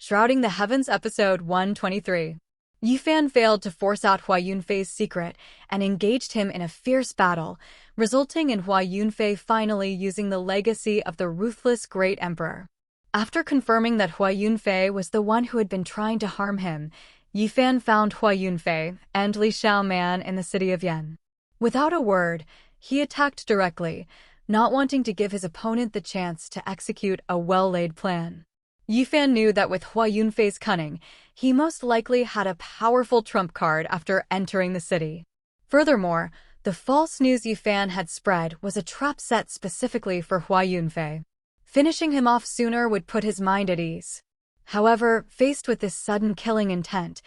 Shrouding the Heavens Episode 123. Yifan failed to force out Hua Yunfei's secret and engaged him in a fierce battle, resulting in Hua Yunfei finally using the legacy of the ruthless Great Emperor. After confirming that Hua Yunfei was the one who had been trying to harm him, Yifan found Hua Yunfei and Li Xiaoman in the city of Yan. Without a word, he attacked directly, not wanting to give his opponent the chance to execute a well-laid plan. Yifan knew that with Hua Yunfei's cunning, he most likely had a powerful trump card after entering the city. Furthermore, the false news Yifan had spread was a trap set specifically for Hua Yunfei. Finishing him off sooner would put his mind at ease. However, faced with this sudden killing intent,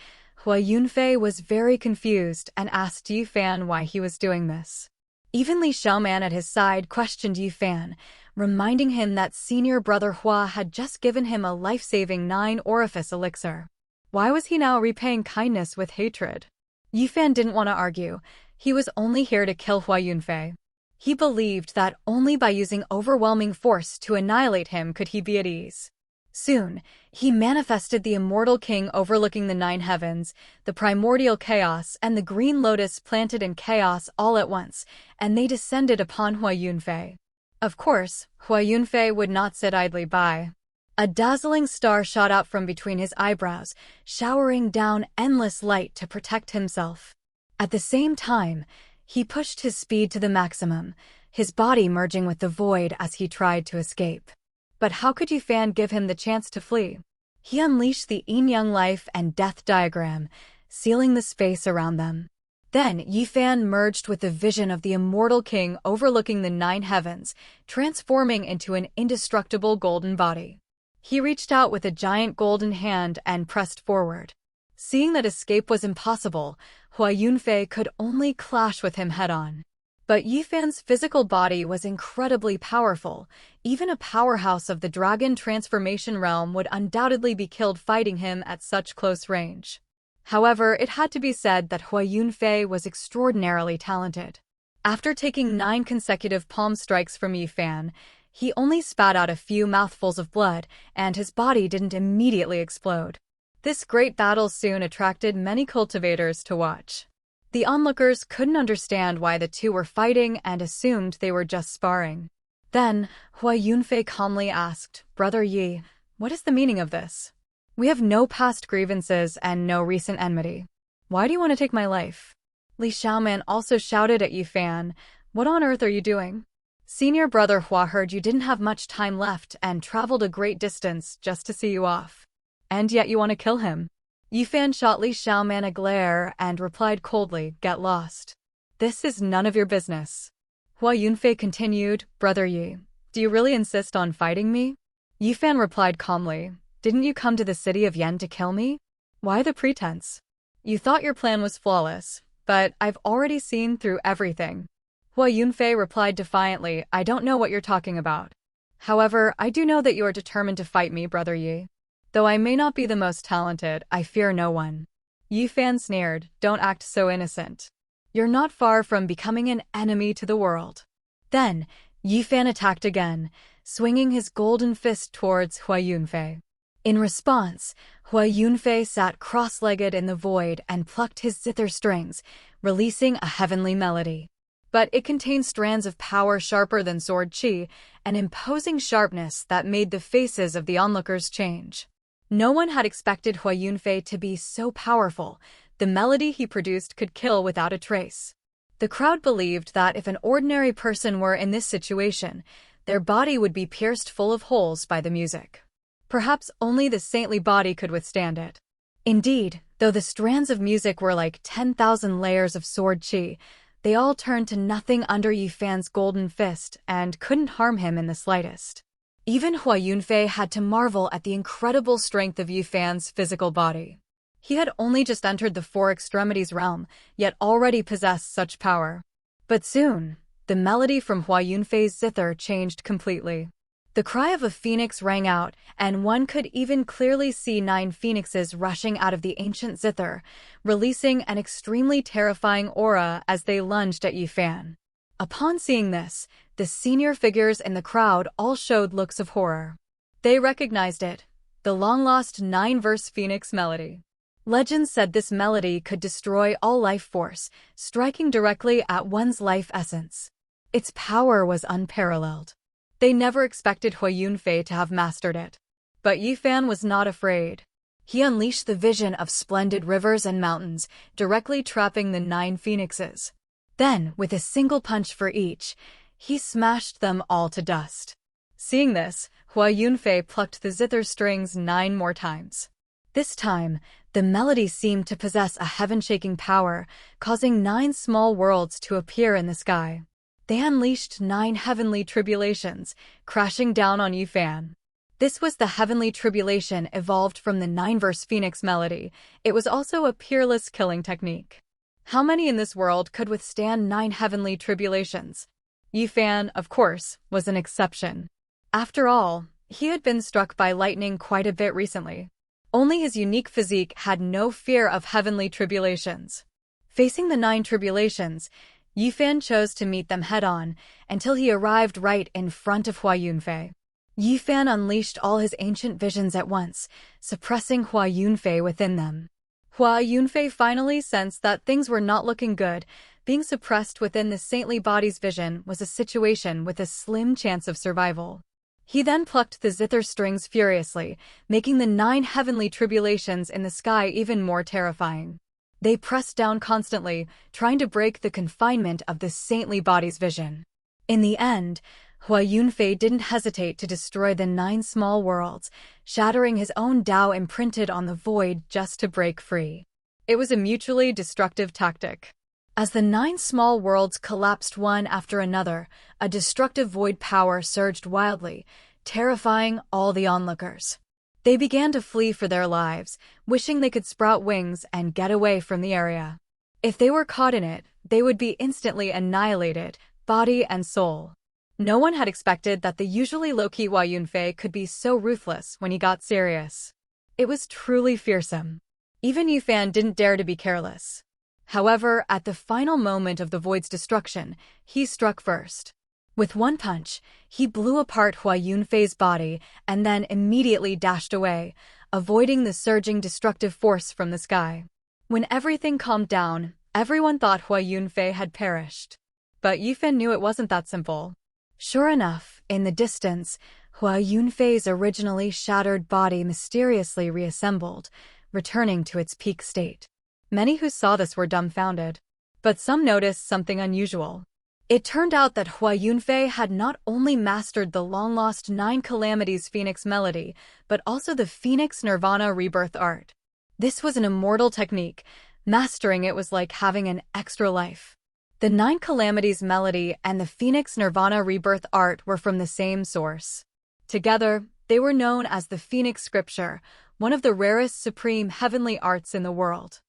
Hua Yunfei was very confused and asked Yifan why he was doing this. Even Li Xiaoman at his side questioned Yifan, reminding him that senior brother Hua had just given him a life-saving 9-orifice elixir. Why was he now repaying kindness with hatred? Yifan didn't want to argue. He was only here to kill Hua Yunfei. He believed that only by using overwhelming force to annihilate him could he be at ease. Soon, he manifested the immortal king overlooking the 9 heavens, the primordial chaos, and the green lotus planted in chaos all at once, and they descended upon Hua Yunfei. Of course, Hua Yunfei would not sit idly by. A dazzling star shot out from between his eyebrows, showering down endless light to protect himself. At the same time, he pushed his speed to the maximum, his body merging with the void as he tried to escape. But how could Yifan give him the chance to flee? He unleashed the yin-yang life and death diagram, sealing the space around them. Then Yifan merged with the vision of the immortal king overlooking the 9 heavens, transforming into an indestructible golden body. He reached out with a giant golden hand and pressed forward. Seeing that escape was impossible, Hua Yunfei could only clash with him head-on. But Yifan's physical body was incredibly powerful. Even a powerhouse of the dragon transformation realm would undoubtedly be killed fighting him at such close range. However, it had to be said that Hua Yunfei was extraordinarily talented. After taking 9 consecutive palm strikes from Yifan, he only spat out a few mouthfuls of blood, and his body didn't immediately explode. This great battle soon attracted many cultivators to watch. The onlookers couldn't understand why the two were fighting and assumed they were just sparring. Then, Hua Yunfei calmly asked, "Brother Yi, what is the meaning of this? We have no past grievances and no recent enmity. Why do you want to take my life?" Li Xiaoman also shouted at Yifan, "What on earth are you doing? Senior brother Hua heard you didn't have much time left and traveled a great distance just to see you off. And yet you want to kill him?" Yifan shot Li Xiaoman a glare and replied coldly, "Get lost. This is none of your business." Hua Yunfei continued, "Brother Yi, do you really insist on fighting me?" Yifan replied calmly, "Didn't you come to the city of Yan to kill me? Why the pretense? You thought your plan was flawless, but I've already seen through everything." Hua Yunfei replied defiantly, "I don't know what you're talking about. However, I do know that you are determined to fight me, Brother Yi. Though I may not be the most talented, I fear no one." Yifan sneered, "Don't act so innocent. You're not far from becoming an enemy to the world." Then, Yifan attacked again, swinging his golden fist towards Hua Yunfei. In response, Hua Yunfei sat cross-legged in the void and plucked his zither strings, releasing a heavenly melody. But it contained strands of power sharper than sword qi, an imposing sharpness that made the faces of the onlookers change. No one had expected Hua Yunfei to be so powerful. The melody he produced could kill without a trace. The crowd believed that if an ordinary person were in this situation, their body would be pierced full of holes by the music. Perhaps only the saintly body could withstand it. Indeed, though the strands of music were like 10,000 layers of sword qi, they all turned to nothing under Yifan's golden fist and couldn't harm him in the slightest. Even Hua Yunfei had to marvel at the incredible strength of Yifan's physical body. He had only just entered the 4 extremities realm, yet already possessed such power. But soon, the melody from Hua Yunfei's zither changed completely. The cry of a phoenix rang out, and one could even clearly see 9 phoenixes rushing out of the ancient zither, releasing an extremely terrifying aura as they lunged at Yifan. Upon seeing this, the senior figures in the crowd all showed looks of horror. They recognized it. the long-lost 9-verse Phoenix melody. Legend said this melody could destroy all life force, striking directly at one's life essence. Its power was unparalleled. They never expected Hua Yunfei to have mastered it. But Yifan was not afraid. He unleashed the vision of splendid rivers and mountains, directly trapping the 9 phoenixes. Then, with a single punch for each, he smashed them all to dust. Seeing this, Hua Yunfei plucked the zither strings 9 more times. This time, the melody seemed to possess a heaven-shaking power, causing 9 small worlds to appear in the sky. They unleashed 9 heavenly tribulations, crashing down on Yifan. This was the heavenly tribulation evolved from the 9-verse Phoenix melody. It was also a peerless killing technique. How many in this world could withstand 9 heavenly tribulations? Yifan, of course, was an exception. After all, he had been struck by lightning quite a bit recently. Only his unique physique had no fear of heavenly tribulations. Facing the 9 tribulations, Yifan chose to meet them head-on until he arrived right in front of Hua Yunfei. Yifan unleashed all his ancient visions at once, suppressing Hua Yunfei within them. Hua Yunfei finally sensed that things were not looking good. Being suppressed within the saintly body's vision was a situation with a slim chance of survival. He then plucked the zither strings furiously, making the 9 heavenly tribulations in the sky even more terrifying. They pressed down constantly, trying to break the confinement of the saintly body's vision. In the end, Hua Yunfei didn't hesitate to destroy the 9 small worlds, shattering his own Tao imprinted on the void just to break free. It was a mutually destructive tactic. As the 9 small worlds collapsed one after another, a destructive void power surged wildly, terrifying all the onlookers. They began to flee for their lives, wishing they could sprout wings and get away from the area. If they were caught in it, they would be instantly annihilated, body and soul. No one had expected that the usually low-key Hua Yunfei could be so ruthless when he got serious. It was truly fearsome. Even Yifan didn't dare to be careless. However, at the final moment of the void's destruction, he struck first. With one punch, he blew apart Hua Yunfei's body and then immediately dashed away, avoiding the surging destructive force from the sky. When everything calmed down, everyone thought Hua Yunfei had perished. But Yifan knew it wasn't that simple. Sure enough, in the distance, Hua Yunfei's originally shattered body mysteriously reassembled, returning to its peak state. Many who saw this were dumbfounded. But some noticed something unusual. It turned out that Hua Yunfei had not only mastered the long-lost 9 calamities Phoenix melody, but also the Phoenix Nirvana rebirth art. This was an immortal technique. Mastering it was like having an extra life. The 9 calamities melody and the Phoenix Nirvana rebirth art were from the same source. Together, they were known as the Phoenix Scripture, one of the rarest supreme heavenly arts in the world.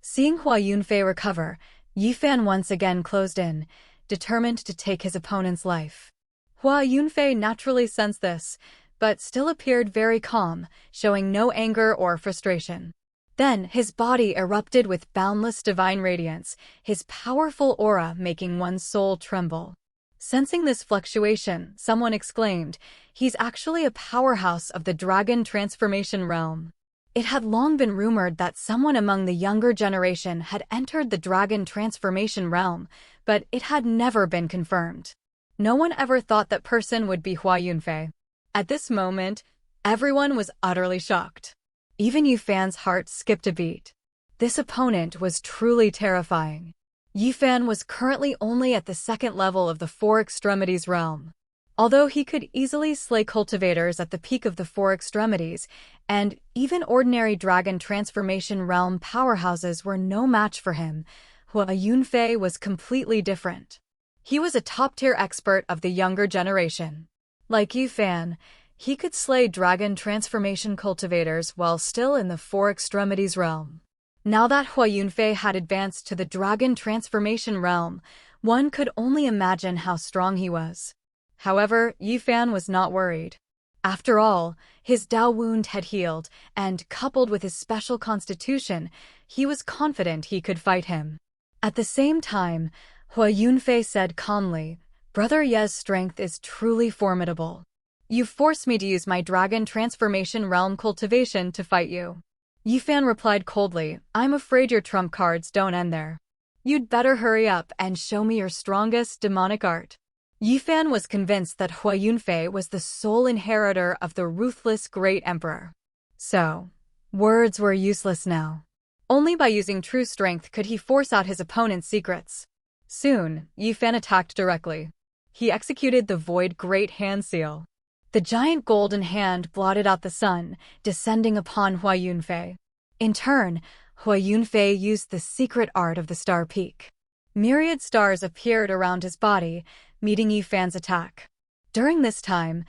Seeing Hua Yunfei recover, Yifan once again closed in, determined to take his opponent's life. Hua Yunfei naturally sensed this, but still appeared very calm, showing no anger or frustration. Then, his body erupted with boundless divine radiance, his powerful aura making one's soul tremble. Sensing this fluctuation, someone exclaimed, "He's actually a powerhouse of the dragon transformation realm." It had long been rumored that someone among the younger generation had entered the dragon transformation realm, but it had never been confirmed. No one ever thought that person would be Hua Yunfei. At this moment, everyone was utterly shocked. Even Yifan's heart skipped a beat. This opponent was truly terrifying. Yifan was currently only at the 2nd level of the 4 extremities realm. Although he could easily slay cultivators at the peak of the 4 extremities, and even ordinary dragon transformation realm powerhouses were no match for him, Hua Yunfei was completely different. He was a top-tier expert of the younger generation. Like Yifan, he could slay dragon transformation cultivators while still in the 4 extremities realm. Now that Hua Yunfei had advanced to the dragon transformation realm, one could only imagine how strong he was. However, Yifan was not worried. After all, his Tao wound had healed, and coupled with his special constitution, he was confident he could fight him. At the same time, Hua Yunfei said calmly, "Brother Ye's strength is truly formidable." You forced me to use my dragon transformation realm cultivation to fight you. Yifan replied coldly, I'm afraid your trump cards don't end there. You'd better hurry up and show me your strongest demonic art. Yifan was convinced that Hua Yunfei was the sole inheritor of the ruthless great emperor. So, words were useless now. Only by using true strength could he force out his opponent's secrets. Soon, Yifan attacked directly. He executed the Void Great Hand Seal. The giant golden hand blotted out the sun, descending upon Hua Yunfei. In turn, Hua Yunfei used the secret art of the Star Peak. Myriad stars appeared around his body, meeting Yifan's attack. During this time,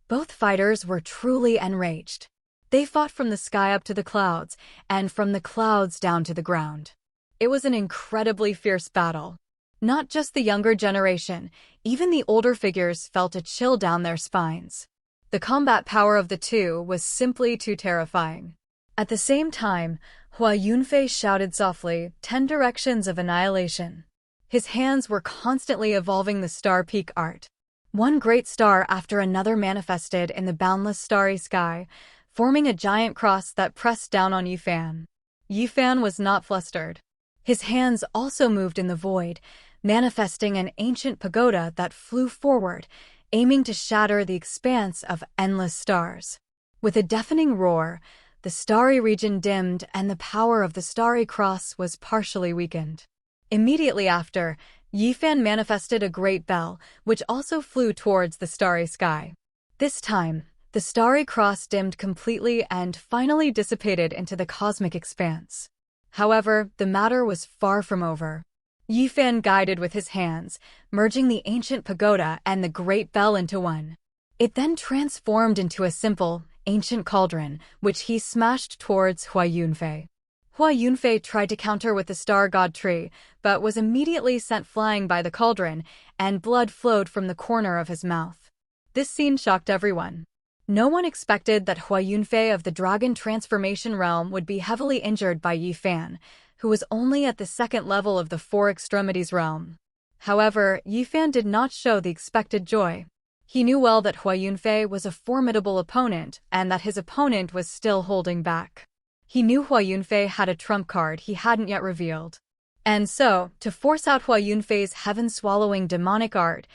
both fighters were truly enraged. They fought from the sky up to the clouds, and from the clouds down to the ground. It was an incredibly fierce battle. Not just the younger generation, even the older figures felt a chill down their spines. The combat power of the two was simply too terrifying. At the same time, Hua Yunfei shouted softly, 10 directions of annihilation. His hands were constantly evolving the Star Peak art. One great star after another manifested in the boundless starry sky, forming a giant cross that pressed down on Yifan. Yifan was not flustered. His hands also moved in the void, manifesting an ancient pagoda that flew forward, aiming to shatter the expanse of endless stars. With a deafening roar, the starry region dimmed and the power of the starry cross was partially weakened. Immediately after, Yifan manifested a great bell, which also flew towards the starry sky. This time, the starry cross dimmed completely and finally dissipated into the cosmic expanse. However, the matter was far from over. Yifan guided with his hands, merging the ancient pagoda and the great bell into one. It then transformed into a simple, ancient cauldron, which he smashed towards Hua Yunfei. Hua Yunfei tried to counter with the star god tree, but was immediately sent flying by the cauldron, and blood flowed from the corner of his mouth. This scene shocked everyone. No one expected that Hua Yunfei of the Dragon Transformation Realm would be heavily injured by Yifan, who was only at the second level of the Four Extremities realm. However, Yifan did not show the expected joy. He knew well that Hua Yunfei was a formidable opponent and that his opponent was still holding back. He knew Hua Yunfei had a trump card he hadn't yet revealed. And so, to force out Hua Yunfei's heaven-swallowing demonic art,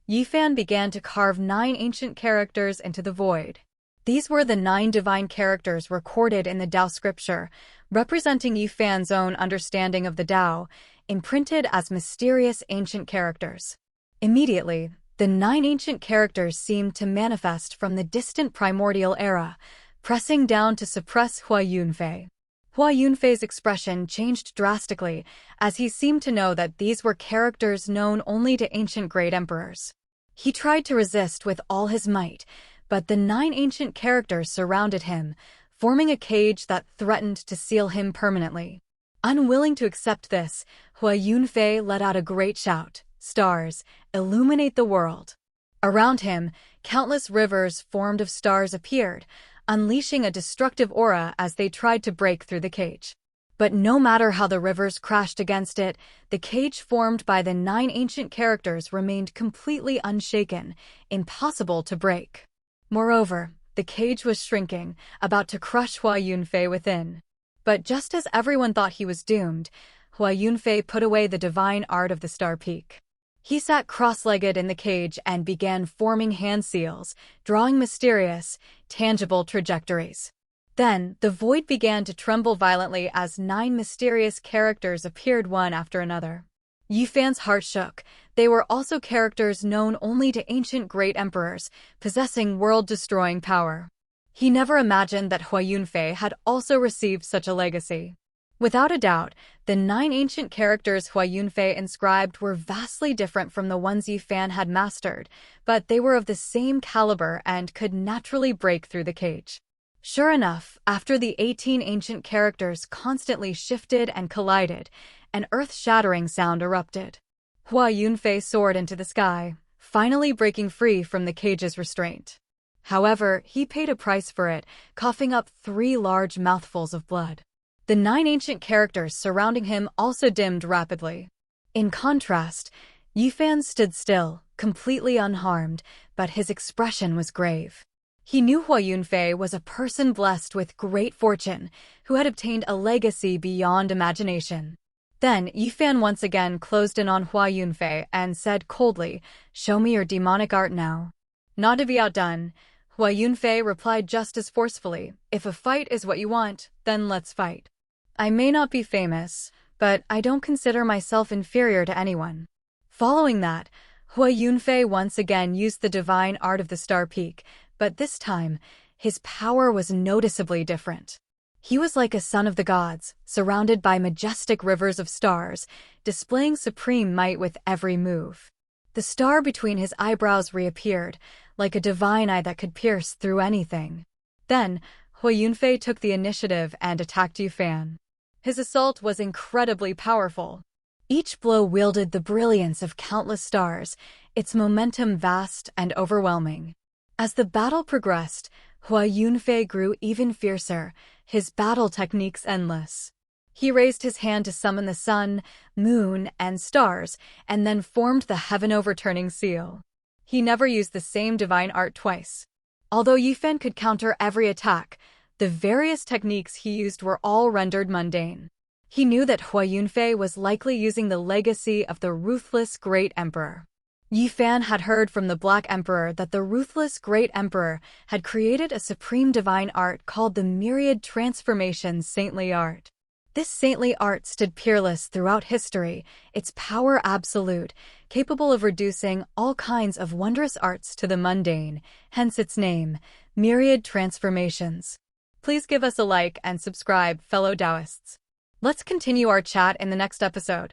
Yifan began to carve 9 ancient characters into the void. These were the 9 divine characters recorded in the Tao scripture, representing Yifan's own understanding of the Tao, imprinted as mysterious ancient characters. Immediately, the 9 ancient characters seemed to manifest from the distant primordial era, pressing down to suppress Hua Yunfei. Hua Yunfei's expression changed drastically, as he seemed to know that these were characters known only to ancient great emperors. He tried to resist with all his might, but the 9 ancient characters surrounded him, forming a cage that threatened to seal him permanently. Unwilling to accept this, Hua Yunfei let out a great shout, "Stars, illuminate the world." Around him, countless rivers formed of stars appeared, unleashing a destructive aura as they tried to break through the cage. But no matter how the rivers crashed against it, the cage formed by the 9 ancient characters remained completely unshaken, impossible to break. Moreover, the cage was shrinking, about to crush Hua Yunfei within. But just as everyone thought he was doomed, Hua Yunfei put away the divine art of the Star Peak. He sat cross-legged in the cage and began forming hand seals, drawing mysterious, tangible trajectories. Then, the void began to tremble violently as 9 mysterious characters appeared one after another. Yifan's heart shook. They were also characters known only to ancient great emperors, possessing world-destroying power. He never imagined that Hua Yunfei had also received such a legacy. Without a doubt, the 9 ancient characters Hua Yunfei inscribed were vastly different from the ones Yifan had mastered, but they were of the same caliber and could naturally break through the cage. Sure enough, after the 18 ancient characters constantly shifted and collided, an earth-shattering sound erupted. Hua Yunfei soared into the sky, finally breaking free from the cage's restraint. However, he paid a price for it, coughing up 3 large mouthfuls of blood. The 9 ancient characters surrounding him also dimmed rapidly. In contrast, Yifan stood still, completely unharmed, but his expression was grave. He knew Hua Yunfei was a person blessed with great fortune, who had obtained a legacy beyond imagination. Then Yifan once again closed in on Hua Yunfei and said coldly, "Show me your demonic art now." Not to be outdone, Hua Yunfei replied just as forcefully, "If a fight is what you want, then let's fight. I may not be famous, but I don't consider myself inferior to anyone." Following that, Hua Yunfei once again used the divine art of the Star Peak, but this time, his power was noticeably different. He was like a son of the gods, surrounded by majestic rivers of stars, displaying supreme might with every move. The star between his eyebrows reappeared, like a divine eye that could pierce through anything. Then, Hua Yunfei took the initiative and attacked Yifan. His assault was incredibly powerful. Each blow wielded the brilliance of countless stars, its momentum vast and overwhelming. As the battle progressed, Hua Yunfei grew even fiercer, his battle techniques endless. He raised his hand to summon the sun, moon, and stars, and then formed the heaven-overturning seal. He never used the same divine art twice. Although Yifan could counter every attack, the various techniques he used were all rendered mundane. He knew that Hua Yunfei was likely using the legacy of the ruthless Great Emperor. Yifan had heard from the Black Emperor that the ruthless Great Emperor had created a supreme divine art called the Myriad Transformations Saintly Art. This saintly art stood peerless throughout history, its power absolute, capable of reducing all kinds of wondrous arts to the mundane, hence its name, Myriad Transformations. Please give us a like and subscribe, fellow Taoists. Let's continue our chat in the next episode.